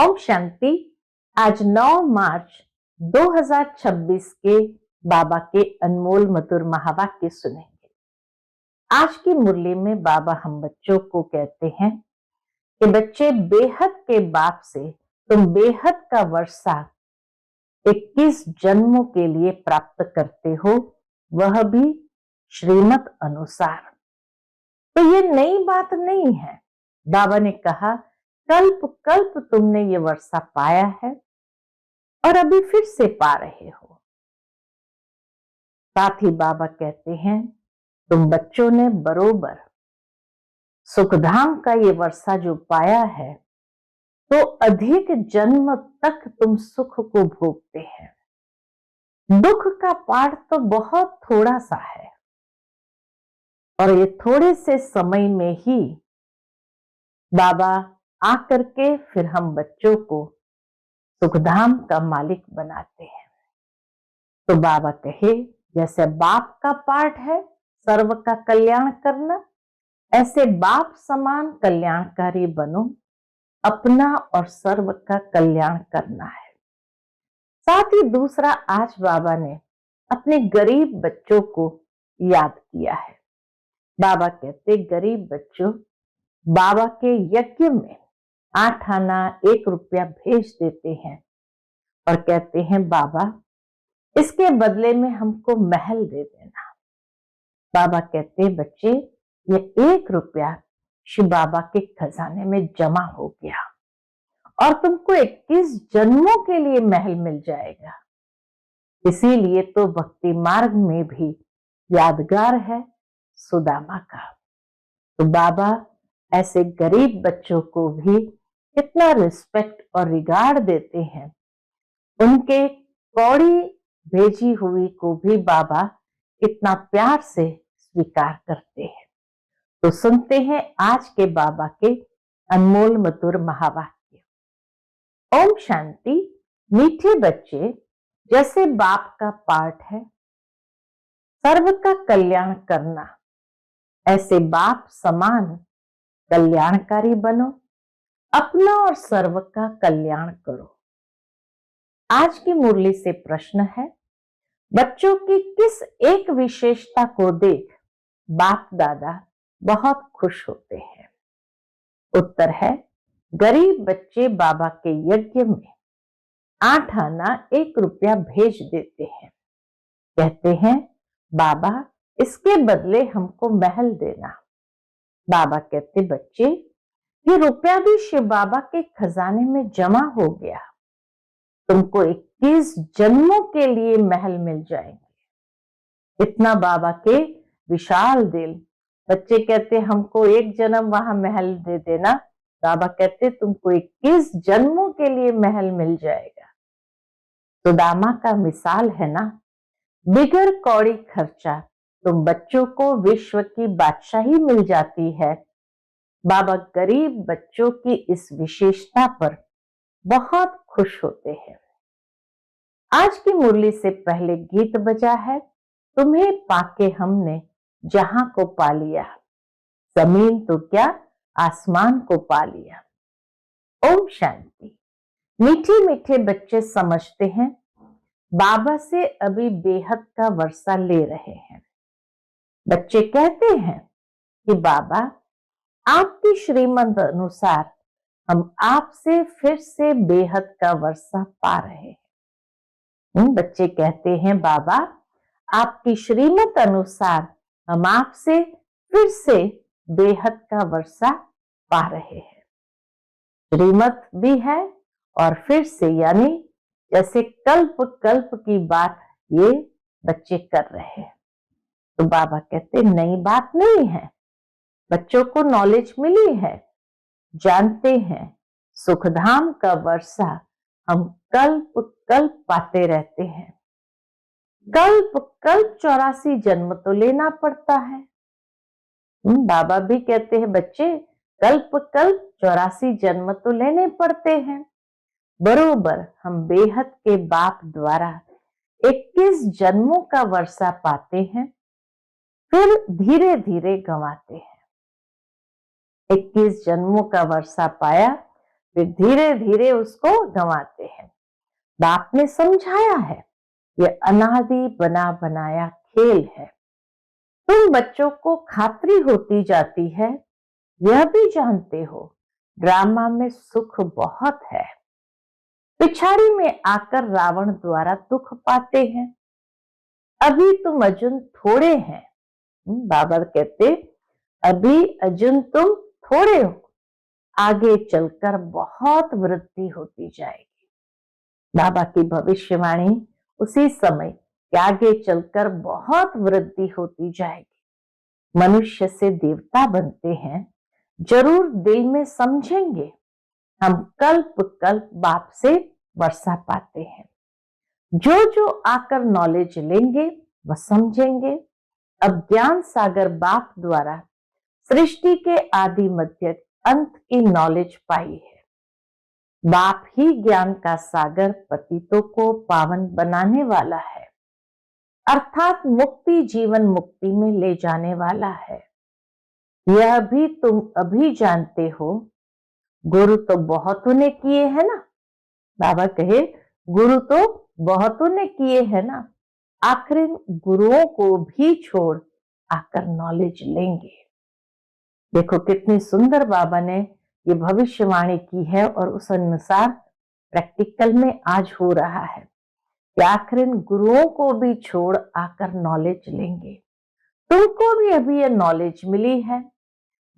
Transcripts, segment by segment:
ओम शांति। आज 9 मार्च 2026 के बाबा के अनमोल मधुर महावाक्य सुनेंगे। आज की मुरली में बाबा हम बच्चों को कहते हैं कि बच्चे, बेहद के बाप से तुम बेहद का वर्षा 21 जन्मों के लिए प्राप्त करते हो, वह भी श्रीमत अनुसार। तो ये नई बात नहीं है। बाबा ने कहा कल्प कल्प तुमने ये वर्षा पाया है और अभी फिर से पा रहे हो। साथ ही बाबा कहते हैं तुम बच्चों ने बरोबर सुखधाम का ये वर्षा जो पाया है, तो अधिक जन्म तक तुम सुख को भोगते हैं। दुख का पाठ तो बहुत थोड़ा सा है और ये थोड़े से समय में ही बाबा आकर के फिर हम बच्चों को सुखधाम का मालिक बनाते हैं। तो बाबा कहे जैसे बाप का पाठ है सर्व का कल्याण करना, ऐसे बाप समान कल्याणकारी बनो, अपना और सर्व का कल्याण करना है। साथ ही दूसरा, आज बाबा ने अपने गरीब बच्चों को याद किया है। बाबा कहते गरीब बच्चों, बाबा के यज्ञ में 8 आना 1 रुपया भेज देते हैं और कहते हैं बाबा इसके बदले में हमको महल दे देना। बाबा कहते बच्चे, ये 1 रुपया शिव बाबा के खजाने में जमा हो गया और तुमको 21 जन्मों के लिए महल मिल जाएगा। इसीलिए तो भक्ति मार्ग में भी यादगार है सुदामा का। तो बाबा ऐसे गरीब बच्चों को भी कितना रिस्पेक्ट और रिगार्ड देते हैं। उनके कौड़ी भेजी हुई को भी बाबा कितना प्यार से स्वीकार करते हैं। तो सुनते हैं आज के बाबा के अनमोल मधुर महावाक्य। ओम शांति। मीठे बच्चे, जैसे बाप का पाठ है सर्व का कल्याण करना, ऐसे बाप समान कल्याणकारी बनो, अपना और सर्व का कल्याण करो। आज की मुरली से प्रश्न है, बच्चों की किस एक विशेषता को देख बाप दादा बहुत खुश होते हैं? उत्तर है, गरीब बच्चे बाबा के यज्ञ में 8 आना 1 रुपया भेज देते हैं। कहते हैं बाबा इसके बदले हमको महल देना। बाबा कहते बच्चे, ये रुपया भी शिव बाबा के खजाने में जमा हो गया, तुमको 21 जन्मों के लिए महल मिल जाएंगे। इतना बाबा के विशाल दिल। बच्चे कहते हमको 1 जन्म वहां महल दे देना। बाबा कहते तुमको 21 जन्मों के लिए महल मिल जाएगा। सुदामा का मिसाल है ना, बिगर कौड़ी खर्चा तुम बच्चों को विश्व की बादशाही मिल जाती है। बाबा गरीब बच्चों की इस विशेषता पर बहुत खुश होते हैं। आज की मुरली से पहले गीत बजा है, तुम्हें पाके हमने जहां को पा लिया, जमीन तो क्या आसमान को पा लिया। ओम शांति। मीठे मीठे बच्चे समझते हैं बाबा से अभी बेहद का वर्षा ले रहे हैं। बच्चे कहते हैं कि बाबा आपकी श्रीमत अनुसार हम आपसे फिर से बेहद का वर्षा पा रहे हैं। बच्चे कहते हैं बाबा आपकी श्रीमत अनुसार हम आपसे फिर से बेहद का वर्षा पा रहे हैं। श्रीमत भी है और फिर से, यानी जैसे कल्प कल्प की बात ये बच्चे कर रहे हैं। तो बाबा कहते नई बात नहीं है, बच्चों को नॉलेज मिली है, जानते हैं सुखधाम का वर्षा हम कल्प कल्प पाते रहते हैं। कल्प कल्प 84 जन्म तो लेना पड़ता है। बाबा भी कहते हैं बच्चे कल्प कल्प 84 जन्म तो लेने पड़ते हैं। बरोबर हम बेहद के बाप द्वारा 21 जन्मों का वर्षा पाते हैं, फिर धीरे धीरे गंवाते हैं। 21 जन्मों का वर्षा पाया फिर धीरे धीरे उसको गंवाते हैं। बाप ने समझाया है, ये अनादि बना बनाया खेल है। तुम बच्चों को खातरी होती जाती है, यह भी जानते हो ड्रामा में सुख बहुत है। पिछाड़ी में आकर रावण द्वारा दुख पाते हैं। अभी तुम अर्जुन थोड़े हैं। बाबा कहते अभी अर्जुन तुम थोड़े हो, आगे चलकर बहुत वृद्धि होती जाएगी। बाबा की भविष्यवाणी उसी समय कि आगे चलकर बहुत वृद्धि होती जाएगी। मनुष्य से देवता बनते हैं, जरूर दिल में समझेंगे हम कल्प कल्प बाप से वर्षा पाते हैं। जो जो आकर नॉलेज लेंगे वह समझेंगे। अब ज्ञान सागर बाप द्वारा सृष्टि के आदि मध्य अंत की नॉलेज पाई है। बाप ही ज्ञान का सागर पतितों को पावन बनाने वाला है, अर्थात मुक्ति जीवन मुक्ति में ले जाने वाला है। यह भी तुम अभी जानते हो। गुरु तो बहुतों ने किए हैं ना। बाबा कहे गुरु तो बहुतों ने किए हैं ना, आखिर गुरुओं को भी छोड़ आकर नॉलेज लेंगे। देखो कितनी सुंदर बाबा ने ये भविष्यवाणी की है और उस अनुसार प्रैक्टिकल में आज हो रहा है कि आखिर गुरुओं को भी छोड़ आकर नॉलेज लेंगे। तुमको भी अभी ये नॉलेज मिली है।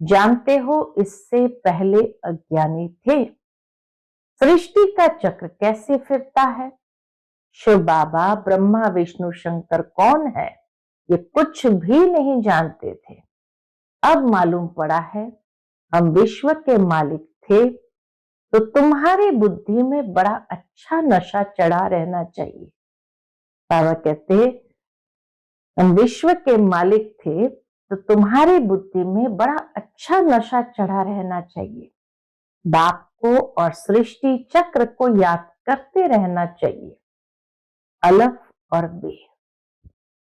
जानते हो इससे पहले अज्ञानी थे। सृष्टि का चक्र कैसे फिरता है, शिव बाबा ब्रह्मा विष्णु शंकर कौन है ये कुछ भी नहीं जानते थे। अब मालूम पड़ा है हम विश्व के मालिक थे। तो तुम्हारी बुद्धि में बड़ा अच्छा नशा चढ़ा रहना चाहिए। बाबा कहते हम विश्व के मालिक थे तो तुम्हारी बुद्धि में बड़ा अच्छा नशा चढ़ा रहना चाहिए। बाप को और सृष्टि चक्र को याद करते रहना चाहिए। अलफ और बे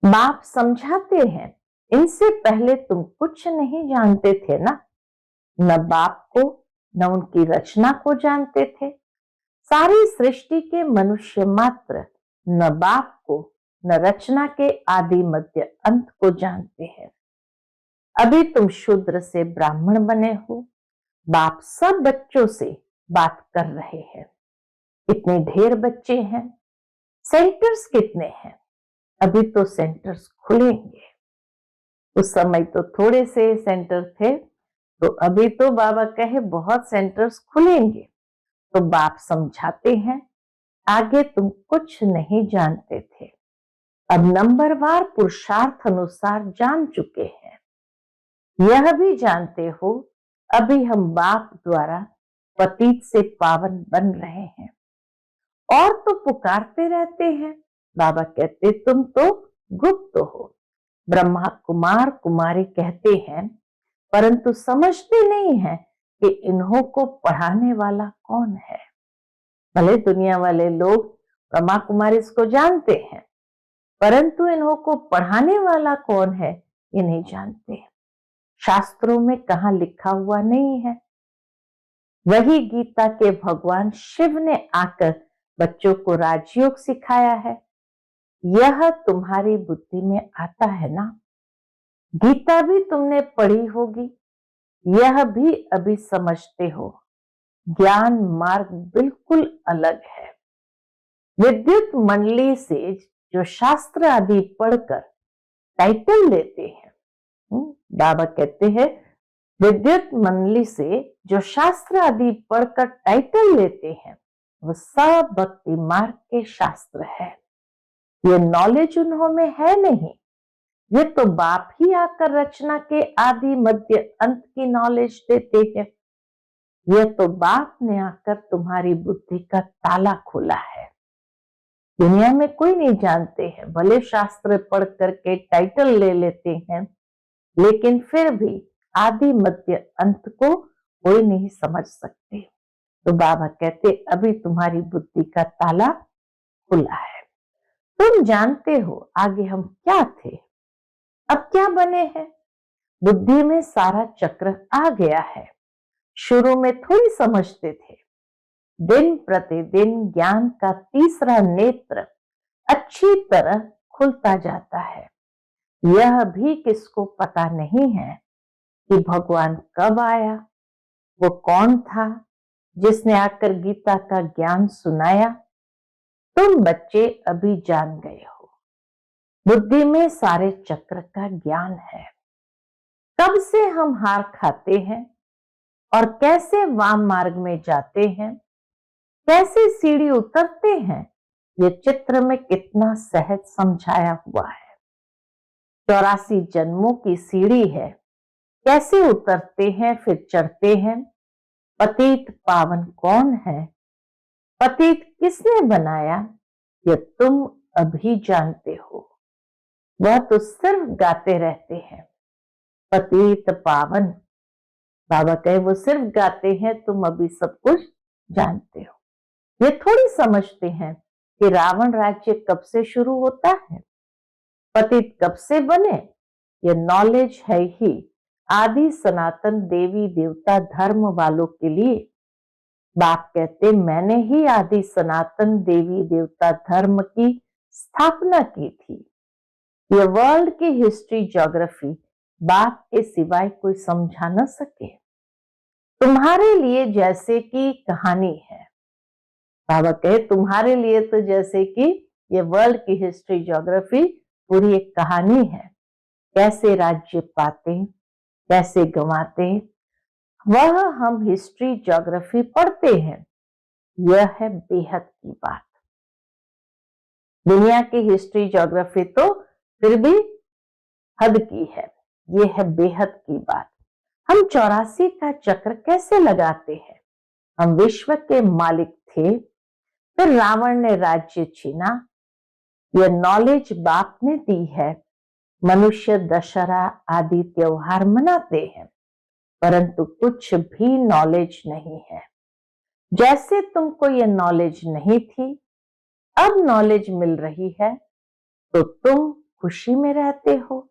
बाप समझाते हैं, इनसे पहले तुम कुछ नहीं जानते थे ना। न बाप को न उनकी रचना को जानते थे। सारी सृष्टि के मनुष्य मात्र न बाप को न रचना के आदि मध्य अंत को जानते हैं। अभी तुम शूद्र से ब्राह्मण बने हो। बाप सब बच्चों से बात कर रहे हैं। इतने ढेर बच्चे हैं। सेंटर्स कितने हैं? अभी तो सेंटर्स खुलेंगे। उस समय तो थोड़े से सेंटर थे, तो अभी तो बाबा कहे बहुत सेंटर्स खुलेंगे। तो बाप समझाते हैं, आगे तुम कुछ नहीं जानते थे, अब नंबरवार पुरुषार्थ अनुसार जान चुके हैं। यह भी जानते हो अभी हम बाप द्वारा पतित से पावन बन रहे हैं और तो पुकारते रहते हैं। बाबा कहते तुम तो गुप्त हो। ब्रह्मा कुमार कुमारी कहते हैं, परंतु समझते नहीं है कि इन्हों को पढ़ाने वाला कौन है। भले दुनिया वाले लोग ब्रह्मा कुमारी इसको जानते हैं, परंतु इन्हों को पढ़ाने वाला कौन है ये नहीं जानते। शास्त्रों में कहाँ लिखा हुआ नहीं है। वही गीता के भगवान शिव ने आकर बच्चों को राजयोग सिखाया है। यह तुम्हारी बुद्धि में आता है ना। गीता भी तुमने पढ़ी होगी, यह भी अभी समझते हो। ज्ञान मार्ग बिल्कुल अलग है। विद्युत मंडली से जो शास्त्र आदि पढ़कर टाइटल लेते हैं, बाबा कहते हैं विद्युत मंडली से जो शास्त्र आदि पढ़कर टाइटल लेते हैं वो सब भक्ति मार्ग के शास्त्र है। ये नॉलेज उन्हों में है नहीं। ये तो बाप ही आकर रचना के आदि मध्य अंत की नॉलेज देते हैं। यह तो बाप ने आकर तुम्हारी बुद्धि का ताला खोला है। दुनिया में कोई नहीं जानते हैं, भले शास्त्र पढ़ करके टाइटल ले लेते हैं, लेकिन फिर भी आदि मध्य अंत को कोई नहीं समझ सकते। तो बाबा कहते अभी तुम्हारी बुद्धि का ताला खुला है। तुम जानते हो आगे हम क्या थे, अब क्या बने हैं। बुद्धि में सारा चक्र आ गया है। शुरू में थोड़ी समझते थे, दिन प्रतिदिन ज्ञान का तीसरा नेत्र अच्छी तरह खुलता जाता है। यह भी किसको पता नहीं है कि भगवान कब आया, वो कौन था जिसने आकर गीता का ज्ञान सुनाया। तुम बच्चे अभी जान गए हो, बुद्धि में सारे चक्र का ज्ञान है। कब से हम हार खाते हैं और कैसे वाम मार्ग में जाते हैं, कैसे सीढ़ी उतरते हैं, ये चित्र में कितना सहज समझाया हुआ है। 84 जन्मों की सीढ़ी है, कैसे उतरते हैं फिर चढ़ते हैं। पतित पावन कौन है, पतित किसने बनाया, ये तुम अभी जानते हो। वह तो सिर्फ गाते रहते हैं, पतित पावन। बाबा कहे वो सिर्फ गाते हैं, तुम अभी सब कुछ जानते हो। ये थोड़ी समझते हैं कि रावण राज्य कब से शुरू होता है, पतित कब से बने। ये नॉलेज है ही आदि सनातन देवी देवता धर्म वालों के लिए। बाप कहते मैंने ही आदि सनातन देवी देवता धर्म की स्थापना की थी। ये वर्ल्ड की हिस्ट्री ज्योग्राफी बाप के सिवाय कोई समझा न सके। तुम्हारे लिए जैसे कि कहानी है। बाबा कहे तुम्हारे लिए तो जैसे कि ये वर्ल्ड की हिस्ट्री ज्योग्राफी पूरी एक कहानी है। कैसे राज्य पाते, कैसे गंवाते, वह हम हिस्ट्री ज्योग्राफी पढ़ते हैं। यह है बेहद की बात। दुनिया की हिस्ट्री ज्योग्राफी तो फिर भी हद की है, ये है बेहद की बात। हम 84 का चक्र कैसे लगाते हैं। हम विश्व के मालिक थे, फिर रावण ने राज्य छीना। यह नॉलेज बाप ने दी है। मनुष्य दशहरा आदि त्योहार मनाते हैं, परंतु कुछ भी नॉलेज नहीं है। जैसे तुमको यह नॉलेज नहीं थी, अब नॉलेज मिल रही है तो तुम खुशी में रहते हो।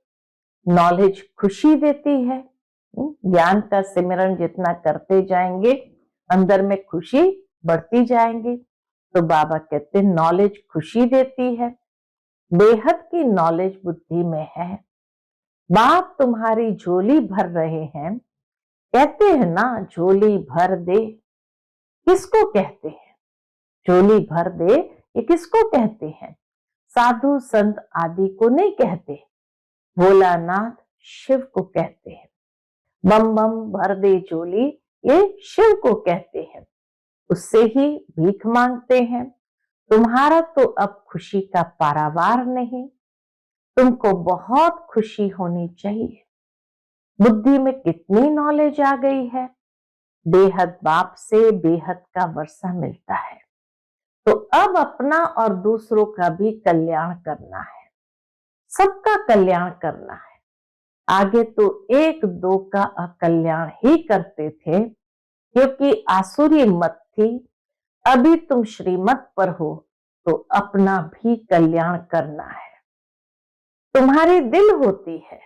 नॉलेज खुशी देती है। ज्ञान का सिमरन जितना करते जाएंगे अंदर में खुशी बढ़ती जाएंगी। तो बाबा कहते नॉलेज खुशी देती है। बेहद की नॉलेज बुद्धि में है। बाप तुम्हारी झोली भर रहे हैं। कहते हैं ना झोली भर दे, किसको कहते हैं झोली भर दे, ये किसको कहते हैं। साधु संत आदि को नहीं कहते, भोलानाथ शिव को कहते हैं। बम बम भर दे झोली, ये शिव को कहते हैं। उससे ही भीख मांगते हैं। तुम्हारा तो अब खुशी का पारावार नहीं। तुमको बहुत खुशी होनी चाहिए। बुद्धि में कितनी नॉलेज आ गई है। बेहद बाप से बेहद का वर्षा मिलता है। तो अब अपना और दूसरों का भी कल्याण करना है, सबका कल्याण करना है। आगे तो एक दो का अकल्याण ही करते थे, क्योंकि आसुरी मत थी। अभी तुम श्रीमत पर हो तो अपना भी कल्याण करना है। तुम्हारी दिल होती है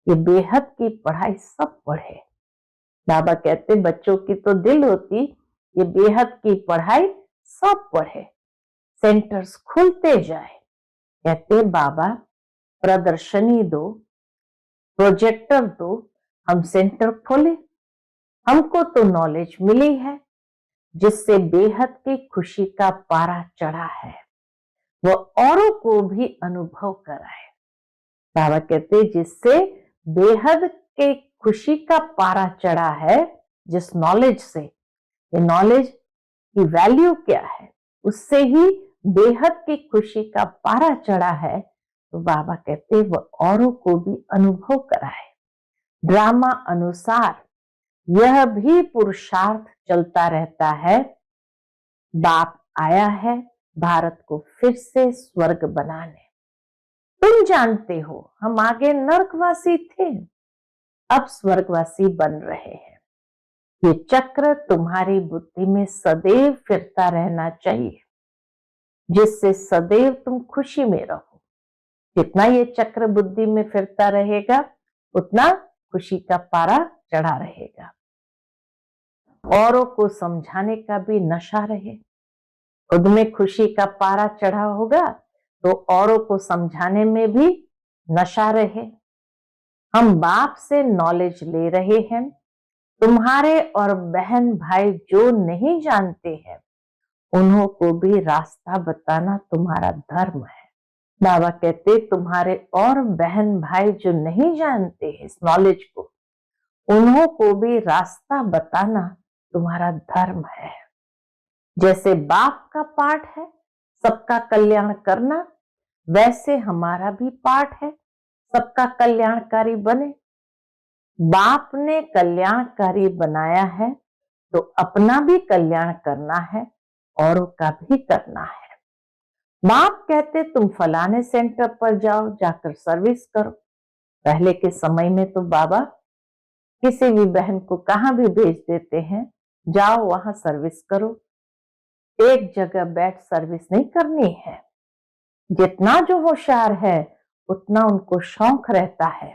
कि बेहद की पढ़ाई सब पढ़े। बाबा कहते बच्चों की तो दिल होती ये बेहद की पढ़ाई सब पढ़े, सेंटर्स खुलते जाए। कहते बाबा प्रदर्शनी दो, प्रोजेक्टर दो, हम सेंटर खोले। हमको तो नॉलेज मिली है जिससे बेहद की खुशी का पारा चढ़ा है, वो औरों को भी अनुभव कराए। बाबा कहते जिससे बेहद के खुशी का पारा चढ़ा है, जिस नॉलेज से, ये नॉलेज की वैल्यू क्या है, उससे ही बेहद की खुशी का पारा चढ़ा है। तो बाबा कहते वो औरों को भी अनुभव कराए। ड्रामा अनुसार यह भी पुरुषार्थ चलता रहता है। बाप आया है भारत को फिर से स्वर्ग बनाने। तुम जानते हो हम आगे नरकवासी थे, अब स्वर्गवासी बन रहे हैं। ये चक्र तुम्हारी बुद्धि में सदैव फिरता रहना चाहिए, जिससे सदैव तुम खुशी में रहो। जितना ये चक्र बुद्धि में फिरता रहेगा उतना खुशी का पारा चढ़ा रहेगा। औरों को समझाने का भी नशा रहे। खुद में खुशी का पारा चढ़ा होगा तो औरों को समझाने में भी नशा रहे। हम बाप से नॉलेज ले रहे हैं। तुम्हारे और बहन भाई जो नहीं जानते हैं उन्हों को भी रास्ता बताना तुम्हारा धर्म है। बाबा कहते तुम्हारे और बहन भाई जो नहीं जानते हैं इस नॉलेज को, उन्हों को भी रास्ता बताना तुम्हारा धर्म है। जैसे बाप का पाठ है सबका कल्याण करना, वैसे हमारा भी पाठ है सबका कल्याणकारी बने। बाप ने कल्याणकारी बनाया है तो अपना भी कल्याण करना है, औरों का भी करना है। बाप कहते तुम फलाने सेंटर पर जाओ, जाकर सर्विस करो। पहले के समय में तो बाबा किसी भी बहन को कहां भी भेज देते हैं, जाओ वहां सर्विस करो। एक जगह बैठ सर्विस नहीं करनी है। जितना जो होशियार है उतना उनको शौक रहता है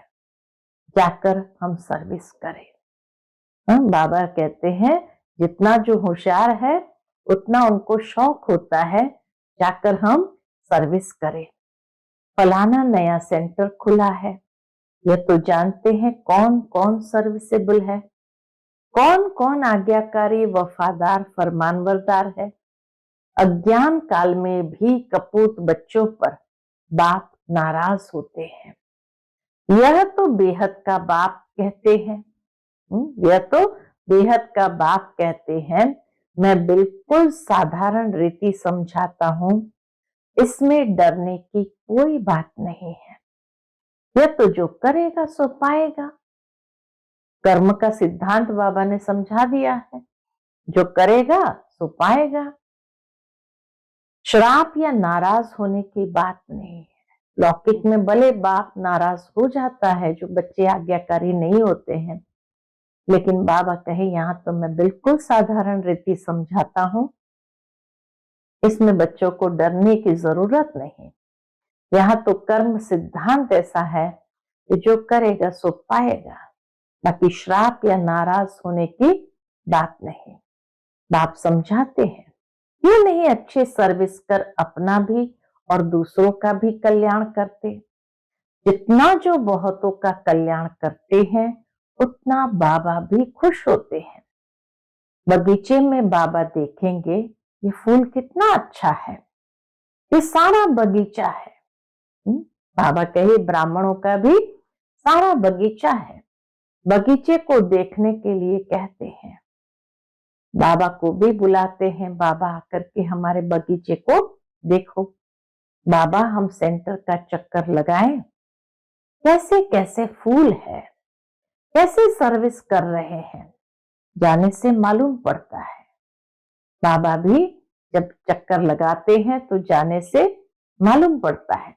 जाकर हम सर्विस करें। बाबा कहते हैं जितना जो होशियार है उतना उनको शौक होता है जाकर हम सर्विस करें। फलाना नया सेंटर खुला है, यह तो जानते हैं कौन कौन सर्विसेबल है, कौन कौन आज्ञाकारी वफादार फरमानबरदार है। अज्ञान काल में भी कपूत बच्चों पर बाप नाराज होते हैं। यह तो बेहद का बाप कहते हैं। यह तो बेहद का बाप कहते हैं। मैं बिल्कुल साधारण रीति समझाता हूं, इसमें डरने की कोई बात नहीं है। यह तो जो करेगा सो पाएगा। कर्म का सिद्धांत बाबा ने समझा दिया है, जो करेगा सो पाएगा। श्राप या नाराज होने की बात नहीं है। लौकिक में भले बाप नाराज हो जाता है जो बच्चे आज्ञाकारी नहीं होते हैं, लेकिन बाबा कहे यहां तो मैं बिल्कुल साधारण रीति समझाता हूं, इसमें बच्चों को डरने की जरूरत नहीं। यहां तो कर्म सिद्धांत ऐसा है कि जो करेगा सो पाएगा। बाकी श्राप या नाराज होने की बात नहीं। बाप समझाते हैं क्यों नहीं अच्छे सर्विस कर अपना भी और दूसरों का भी कल्याण करते। जितना जो बहुतों का कल्याण करते हैं उतना बाबा भी खुश होते हैं। बगीचे में बाबा देखेंगे ये फूल कितना अच्छा है, ये सारा बगीचा है। बाबा कहे ब्राह्मणों का भी सारा बगीचा है। बगीचे को देखने के लिए कहते हैं। बाबा को भी बुलाते हैं, बाबा आकर के हमारे बगीचे को देखो। बाबा हम सेंटर का चक्कर लगाएं, कैसे कैसे फूल है, कैसे सर्विस कर रहे हैं, जाने से मालूम पड़ता है। बाबा भी जब चक्कर लगाते हैं तो जाने से मालूम पड़ता है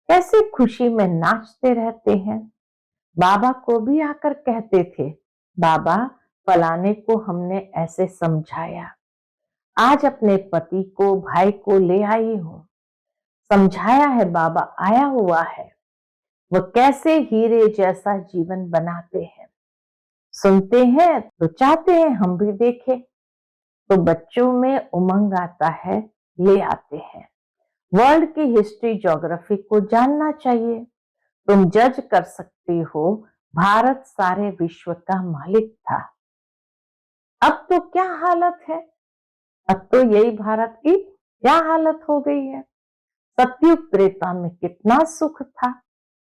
कैसे खुशी में नाचते रहते हैं। बाबा को भी आकर कहते थे बाबा फलाने को हमने ऐसे समझाया, आज अपने पति को भाई को ले आई हूं, समझाया है बाबा आया हुआ है, वो कैसे हीरे जैसा जीवन बनाते हैं। सुनते हैं तो चाहते हैं हम भी देखें, तो बच्चों में उमंग आता है, ले आते हैं। वर्ल्ड की हिस्ट्री ज्योग्राफी को जानना चाहिए। तुम जज कर सकती हो, भारत सारे विश्व का मालिक था। अब तो क्या हालत है, अब तो यही भारत की क्या हालत हो गई है। सतयुग त्रेता में कितना सुख था,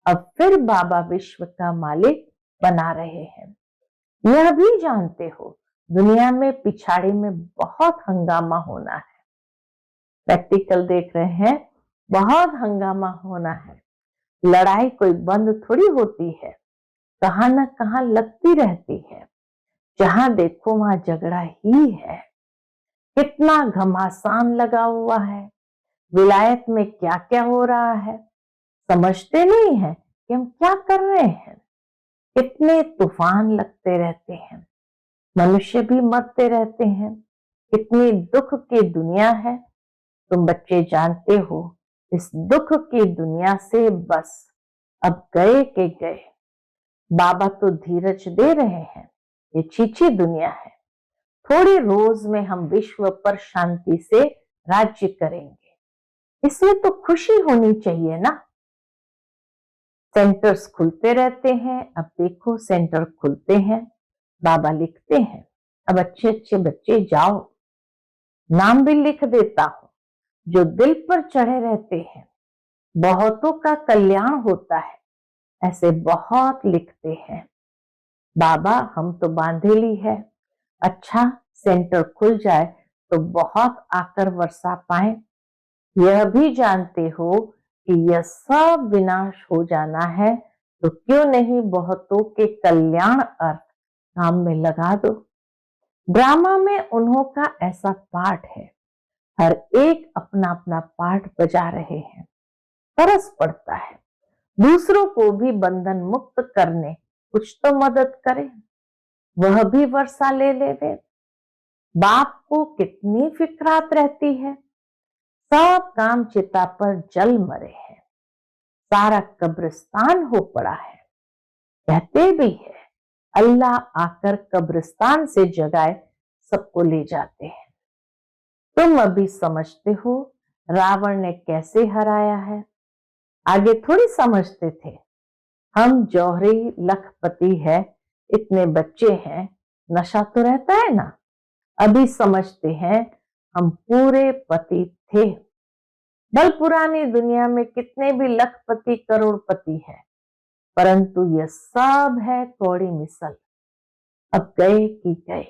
अब फिर बाबा विश्व का मालिक बना रहे हैं। यह भी जानते हो दुनिया में पिछाड़ी में बहुत हंगामा होना है। प्रैक्टिकल देख रहे हैं, बहुत हंगामा होना है। लड़ाई कोई बंद थोड़ी होती है, कहां न कहां लगती रहती है। जहां देखो वहां झगड़ा ही है। कितना घमासान लगा हुआ है, विलायत में क्या क्या हो रहा है, समझते नहीं है कि हम क्या कर रहे हैं। कितने तूफान लगते रहते हैं, मनुष्य भी मरते रहते हैं। कितनी दुख की दुनिया है। तुम बच्चे जानते हो इस दुख की दुनिया से बस अब गए के गए। बाबा तो धीरज दे रहे हैं, ये छीछी दुनिया है, थोड़ी रोज में हम विश्व पर शांति से राज्य करेंगे। इसमें तो खुशी होनी चाहिए ना। सेंटर्स खुलते रहते हैं। अब देखो सेंटर खुलते हैं, बाबा लिखते हैं अब अच्छे अच्छे बच्चे जाओ, नाम भी लिख देता हूं जो दिल पर चढ़े रहते हैं, बहुतों का कल्याण होता है, ऐसे बहुत लिखते हैं। बाबा हम तो बांधेली है, अच्छा सेंटर खुल जाए तो बहुत आकर वर्षा पाए। यह भी जानते हो कि यह सब विनाश हो जाना है, तो क्यों नहीं बहुतों के कल्याण अर्थ काम में लगा दो। ड्रामा में उन्हों का ऐसा पाठ है, हर एक अपना अपना पाठ बजा रहे हैं। तरस पड़ता है दूसरों को भी बंधन मुक्त करने कुछ तो मदद करे, वह भी वर्षा ले लेवे। बाप को कितनी फिक्रात रहती है, सब काम चिता पर जल मरे हैं, सारा कब्रिस्तान हो पड़ा है। कहते भी है अल्लाह आकर कब्रिस्तान से जगाए सबको ले जाते हैं। तुम अभी समझते हो रावण ने कैसे हराया है, आगे थोड़ी समझते थे। हम जौहरी लखपति है, इतने बच्चे हैं, नशा तो रहता है ना। अभी समझते हैं हम पूरे पति थे। बल पुरानी दुनिया में कितने भी लखपति करोड़पति है, परंतु यह सब है कौड़ी मिसल, अब गए कि गए।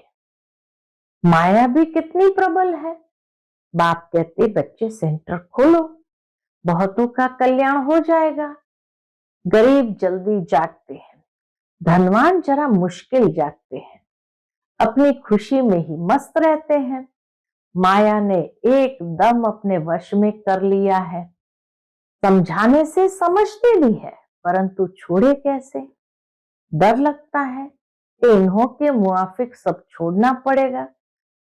माया भी कितनी प्रबल है। बाप कहते बच्चे सेंटर खोलो, बहुतों का कल्याण हो जाएगा। गरीब जल्दी जागते हैं, धनवान जरा मुश्किल जागते हैं, अपनी खुशी में ही मस्त रहते हैं। माया ने एकदम अपने वश में कर लिया है। समझाने से समझते भी है, परंतु छोड़े कैसे। डर लगता है कि इन्हों के मुआफिक सब छोड़ना पड़ेगा,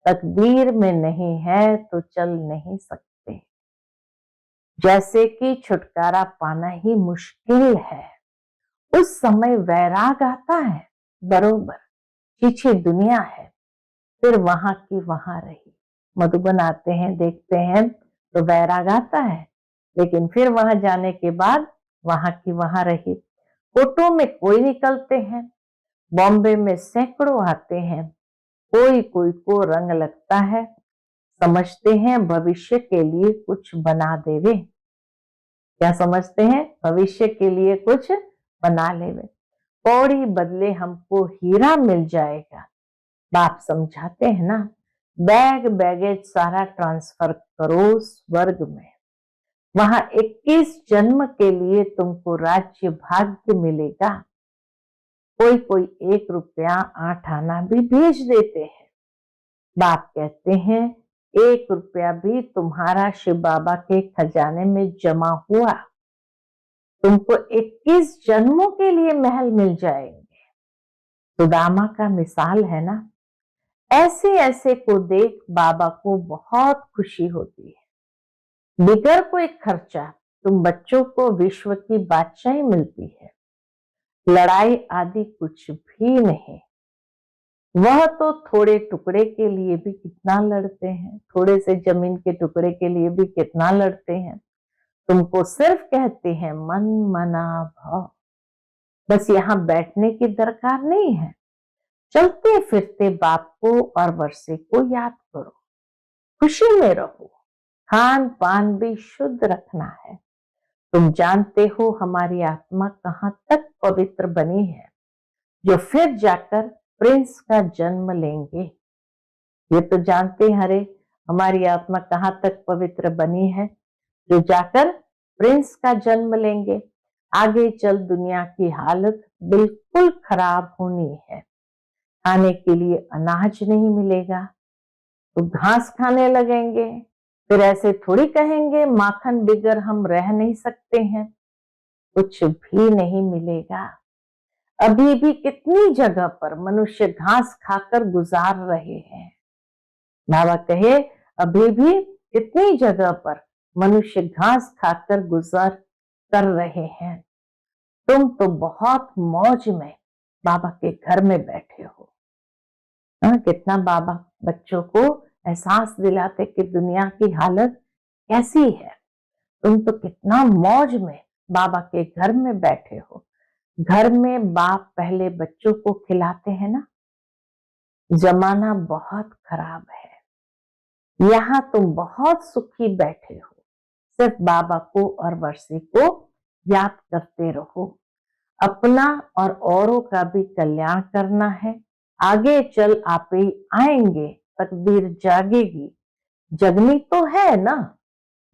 तकदीर में नहीं है तो चल नहीं सकते। जैसे कि छुटकारा पाना ही मुश्किल है, उस समय वैराग आता है बरोबर, पीछे दुनिया है, फिर वहां की वहां रही। मधुबन आते हैं देखते हैं तो वैराग आता है, लेकिन फिर वहां जाने के बाद वहां की वहां रही। फोटो में कोई निकलते हैं, बॉम्बे में सैकड़ों आते हैं, कोई कोई को रंग लगता है, समझते हैं भविष्य के लिए कुछ बना देवे। क्या समझते हैं, भविष्य के लिए कुछ बना लेवे, पौड़ी बदले हमको हीरा मिल जाएगा। बाप समझाते हैं ना, बैग बैगेज सारा ट्रांसफर करो स्वर्ग में, वहां 21 जन्म के लिए तुमको राज्य भाग्य मिलेगा। कोई कोई 1 रुपया 8 आना भी भेज देते हैं। बाप कहते हैं 1 रुपया भी तुम्हारा शिव बाबा के खजाने में जमा हुआ, तुमको 21 जन्मों के लिए महल मिल जाएंगे। सुदामा का मिसाल है ना। ऐसे ऐसे को देख बाबा को बहुत खुशी होती है। बिगर कोई खर्चा तुम बच्चों को विश्व की बादशाही मिलती है, लड़ाई आदि कुछ भी नहीं। वह तो थोड़े टुकड़े के लिए भी कितना लड़ते हैं, थोड़े से जमीन के टुकड़े के लिए भी कितना लड़ते हैं। तुमको सिर्फ कहते हैं मन मना भाव, बस यहाँ बैठने की दरकार नहीं है। चलते फिरते बाप को और वर्षे को याद करो, खुशी में रहो, खान पान भी शुद्ध रखना है। तुम जानते हो हमारी आत्मा कहाँ तक पवित्र बनी है, जो फिर जाकर प्रिंस का जन्म लेंगे। ये तो जानते हैं हरे, हमारी आत्मा कहाँ तक पवित्र बनी है, जो जाकर प्रिंस का जन्म लेंगे। आगे चल दुनिया की हालत बिल्कुल खराब होनी है, खाने के लिए अनाज नहीं मिलेगा तो घास खाने लगेंगे, फिर ऐसे थोड़ी कहेंगे माखन बिगर हम रह नहीं सकते हैं, कुछ भी नहीं मिलेगा। अभी भी कितनी जगह पर मनुष्य घास खाकर गुजार रहे हैं। बाबा कहे अभी भी कितनी जगह पर मनुष्य घास खाकर गुजार कर रहे हैं। तुम तो बहुत मौज में बाबा के घर में बैठे हो। कितना बाबा बच्चों को एहसास दिलाते कि दुनिया की हालत कैसी है। तुम तो कितना मौज में बाबा के घर में बैठे हो। घर में बाप पहले बच्चों को खिलाते हैं ना। जमाना बहुत खराब है, यहाँ तुम बहुत सुखी बैठे हो। सिर्फ बाबा को और वर्षी को याद करते रहो। अपना और औरों का भी कल्याण करना है। आगे चल आप ही आएंगे, तकदीर जागेगी। जगनी तो है ना,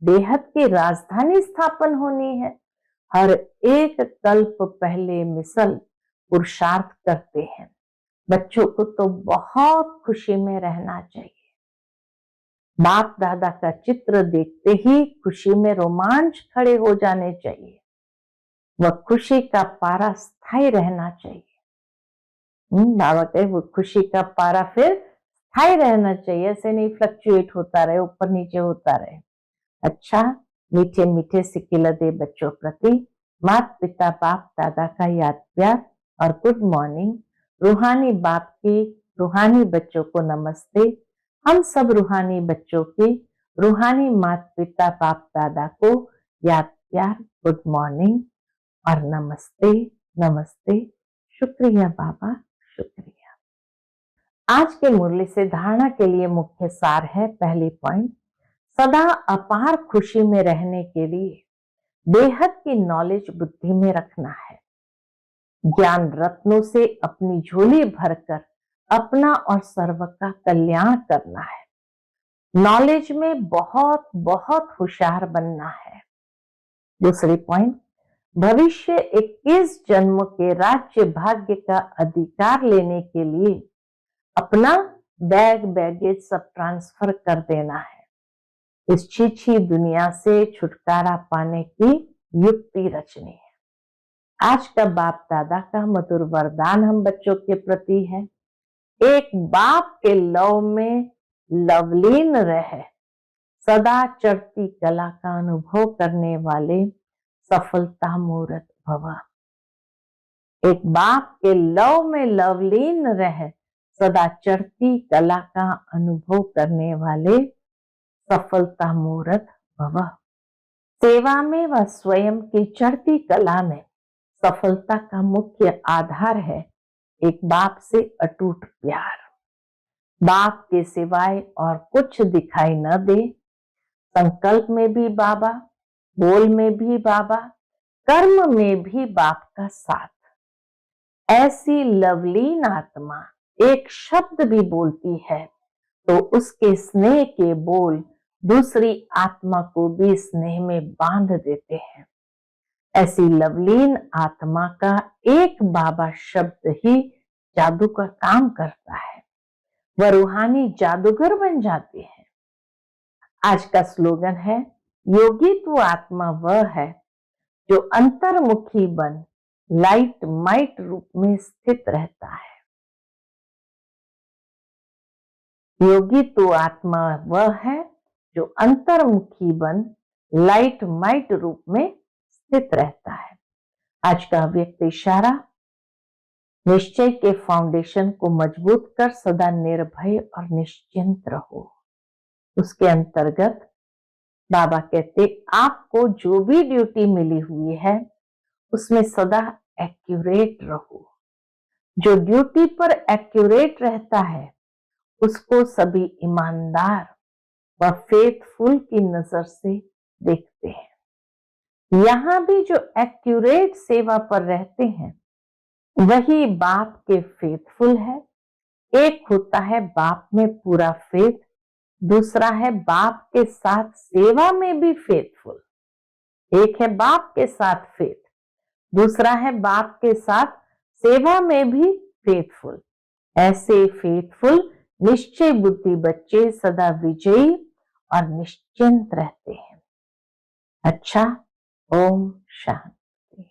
बेहद की राजधानी स्थापन होनी है। हर एक कल्प पहले मिसल पुरुषार्थ करते हैं। बच्चों को तो बहुत खुशी में रहना चाहिए। बाप दादा का चित्र देखते ही खुशी में रोमांच खड़े हो जाने चाहिए। वह खुशी का पारा स्थायी रहना चाहिए। बाबा कहे वो खुशी का पारा फिर स्थायी रहना चाहिए, ऐसे नहीं फ्लक्चुएट होता रहे, ऊपर नीचे होता रहे। अच्छा, मीठे मीठे सिक्के लदे बच्चों प्रति माता पिता बाप दादा का याद प्यार और गुड मॉर्निंग। रूहानी बाप की रूहानी बच्चों को नमस्ते। हम सब रूहानी बच्चों की रूहानी माता पिता बाप दादा को याद प्यार, गुड मॉर्निंग और नमस्ते नमस्ते। शुक्रिया बाबा, शुक्रिया। आज के मुरली से धारणा के लिए मुख्य सार है। पहली पॉइंट, सदा अपार खुशी में रहने के लिए बेहद की नॉलेज बुद्धि में रखना है। ज्ञान रत्नों से अपनी झोली भरकर अपना और सर्व का कल्याण करना है। नॉलेज में बहुत बहुत होशियार बनना है। दूसरी पॉइंट, भविष्य 21 जन्म के राज्य भाग्य का अधिकार लेने के लिए अपना बैग बैगेज सब ट्रांसफर कर देना है। इस छीछी दुनिया से छुटकारा पाने की युक्ति रचनी है। आज का बाप दादा का मधुर वरदान हम बच्चों के प्रति है। एक बाप के लव में लवलीन रहे, सदा चढ़ती कला का अनुभव करने वाले सफलता मूर्त भव। एक बाप के लव में लवलीन रहे, सदा चढ़ती कला का अनुभव करने वाले सफलता मूर्त भव। सेवा में व स्वयं की चढ़ती कला में सफलता का मुख्य आधार है एक बाप से अटूट प्यार। बाप के सिवाय और कुछ दिखाई न दे। संकल्प में भी बाबा, बोल में भी बाबा, कर्म में भी बाप का साथ। ऐसी लवलीन आत्मा एक शब्द भी बोलती है तो उसके स्नेह के बोल दूसरी आत्मा को भी स्नेह में बांध देते हैं। ऐसी लवलीन आत्मा का एक बाबा शब्द ही जादू का काम करता है। वह रूहानी जादूगर बन जाते हैं। आज का स्लोगन है, योगी तो आत्मा वह है जो अंतर्मुखी बन लाइट माइट रूप में स्थित रहता है। योगी तो आत्मा वह है जो अंतर्मुखी बन लाइट माइट रूप में स्थित रहता है। आज का व्यक्त इशारा, निश्चय के फाउंडेशन को मजबूत कर सदा निर्भय और निश्चिंत रहो। उसके अंतर्गत बाबा कहते, आपको जो भी ड्यूटी मिली हुई है उसमें सदा एक्यूरेट रहो। जो ड्यूटी पर एक्यूरेट रहता है उसको सभी ईमानदार व फेथफुल की नजर से देखते हैं। यहां भी जो एक्यूरेट सेवा पर रहते हैं वही बाप के फेथफुल है। एक होता है बाप में पूरा फेथ, दूसरा है बाप के साथ सेवा में भी फेथफुल। एक है बाप के साथ फेथ, दूसरा है बाप के साथ सेवा में भी फेथफुल। ऐसे फेथफुल निश्चय बुद्धि बच्चे सदा विजयी और निश्चिंत रहते हैं। अच्छा, ओम शांति।